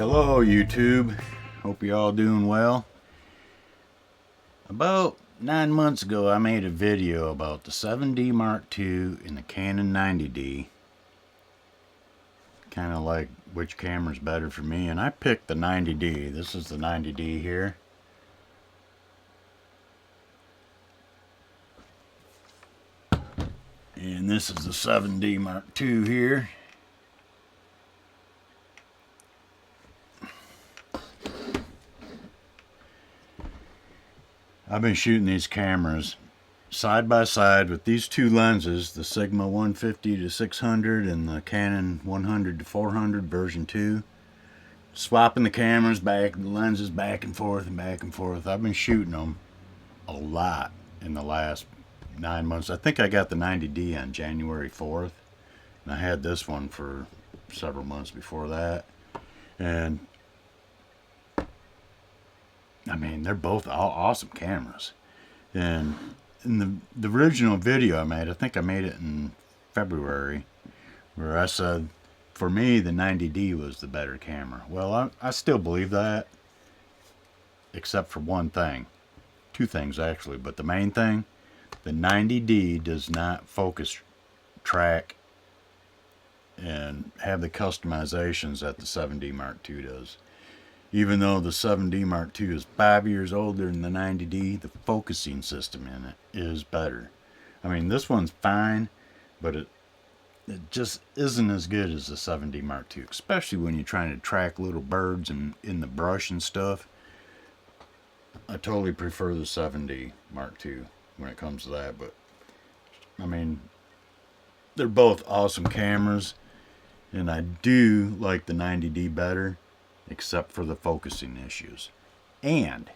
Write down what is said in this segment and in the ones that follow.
Hello YouTube, hope you all doing well. About 9 months ago I made a video about the 7D Mark II and the Canon 90D. Kind of like which camera's better for me, and I picked the 90D. This is the 90D here. And this is the 7D Mark II here. I've been shooting these cameras side by side with these two lenses, the Sigma 150 to 600 and the Canon 100 to 400 version 2. Swapping the cameras back, the lenses back and forth and back and forth. I've been shooting them a lot in the last 9 months. I think I got the 90D on January 4th. And I had this one for several months before that. And I mean, they're both awesome cameras. And in the original video I made, I think I made it in February, where I said, for me, the 90D was the better camera. Well, I still believe that, except for one thing. Two things, actually. But the main thing, the 90D does not focus track and have the customizations that the 7D Mark II does. Even though the 7D Mark II is 5 years older than the 90D, the focusing system in it is better. I mean, this one's fine, but it just isn't as good as the 7D Mark II, especially when you're trying to track little birds in the brush and stuff. I totally prefer the 7D Mark II when it comes to that, but I mean, they're both awesome cameras, and I do like the 90D better, except for the focusing issues. And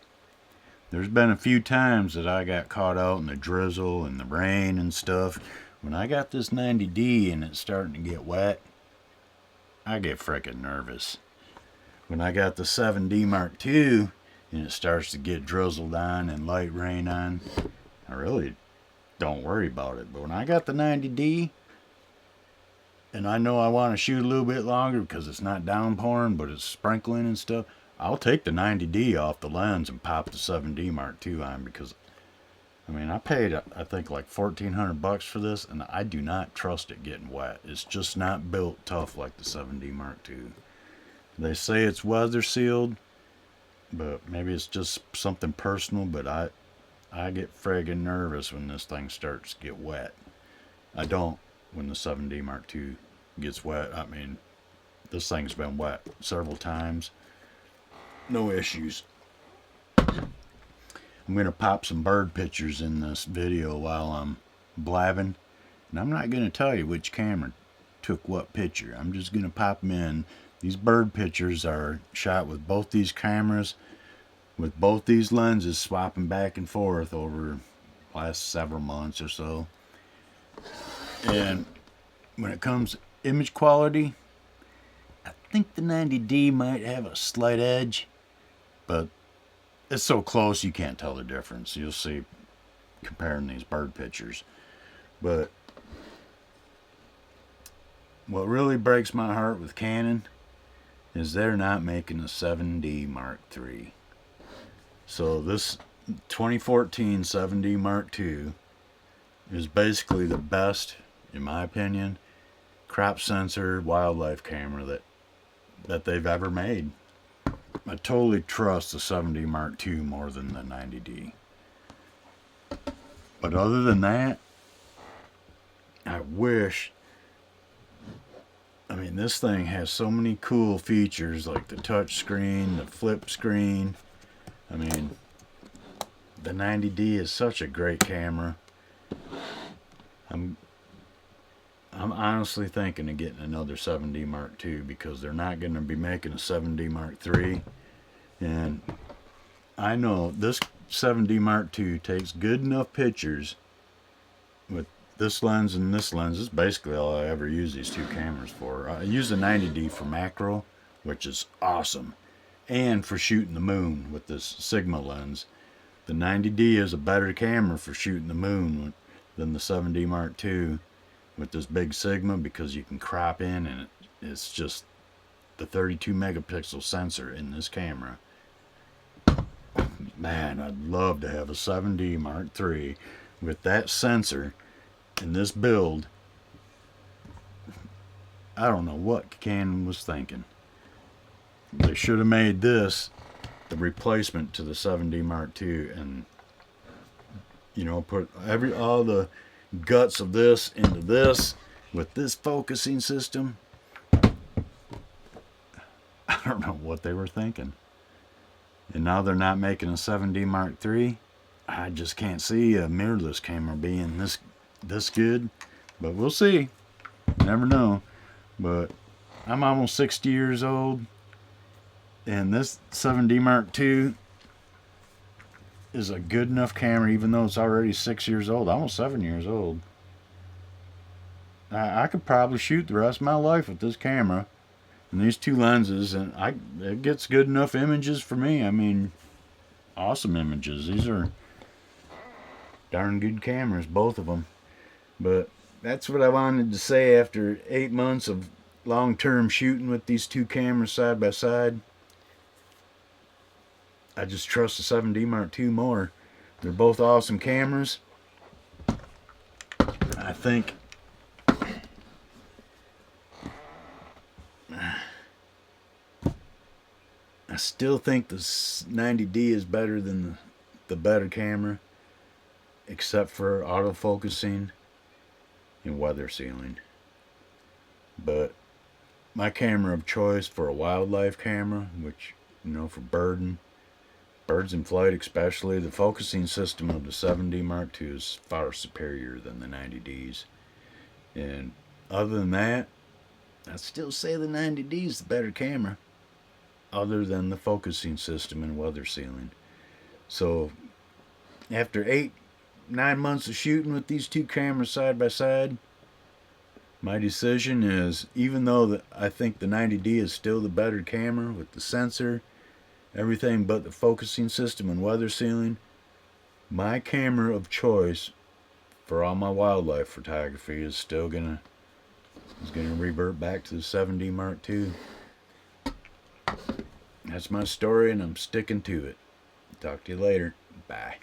there's been a few times that I got caught out in the drizzle and the rain and stuff. When I got this 90D and it's starting to get wet, I get freaking nervous. When I got the 7D Mark II and it starts to get drizzled on and light rain on, I really don't worry about it. But when I got the 90D, and I know I want to shoot a little bit longer because it's not downpouring, but it's sprinkling and stuff, I'll take the 90D off the lens and pop the 7D Mark II on, because, I mean, I paid, I think, like $1,400 for this, and I do not trust it getting wet. It's just not built tough like the 7D Mark II. They say it's weather sealed, but maybe it's just something personal, but I get friggin' nervous when this thing starts to get wet. I don't when the 7D Mark II gets wet. I mean, this thing's been wet several times. No issues. I'm going to pop some bird pictures in this video while I'm blabbing. And I'm not going to tell you which camera took what picture. I'm just going to pop them in. These bird pictures are shot with both these cameras, with both these lenses swapping back and forth over the last several months or so. And when it comes to image quality, I think the 90D might have a slight edge, but it's so close you can't tell the difference. You'll see comparing these bird pictures. But what really breaks my heart with Canon is they're not making a 7D Mark III. So this 2014 7D Mark II is basically the best, in my opinion, crop sensor wildlife camera that they've ever made. I totally trust the 7D Mark II more than the 90D. But other than that, I mean, this thing has so many cool features, like the touch screen, the flip screen. I mean, the 90D is such a great camera. I'm honestly thinking of getting another 7D Mark II, because they're not going to be making a 7D Mark III. And I know this 7D Mark II takes good enough pictures with this lens and this lens. This is basically all I ever use these two cameras for. I use the 90D for macro, which is awesome, and for shooting the moon with this Sigma lens. The 90D is a better camera for shooting the moon than the 7D Mark II with this big Sigma, because you can crop in and it's just the 32 megapixel sensor in this camera. Man, I'd love to have a 7D Mark III with that sensor in this build. I don't know what Canon was thinking. They should have made this the replacement to the 7D Mark II, and you know, put all the guts of this into this with this focusing system. I don't know what they were thinking. And now they're not making a 7D Mark III. I just can't see a mirrorless camera being this good, but we'll see. Never know. But I'm almost 60 years old, and this 7D Mark II is a good enough camera, even though it's already 6 years old, almost 7 years old. I could probably shoot the rest of my life with this camera and these two lenses, and it gets good enough images for me. I mean, awesome images. These are darn good cameras, both of them. But that's what I wanted to say after 8 months of long-term shooting with these two cameras side by side. I just trust the 7D Mark II more. They're both awesome cameras. I think I still think the 90D is better than the better camera, except for autofocusing and weather sealing. But my camera of choice for a wildlife camera, which, you know, for birds in flight especially, the focusing system of the 7D Mark II is far superior than the 90Ds. And other than that, I'd still say the 90D is the better camera, other than the focusing system and weather sealing. So after 8-9 months of shooting with these two cameras side by side, my decision is, even though I think the 90D is still the better camera with the sensor, everything but the focusing system and weather sealing, my camera of choice for all my wildlife photography is still gonna revert back to the 7D Mark II. That's my story, and I'm sticking to it. Talk to you later. Bye.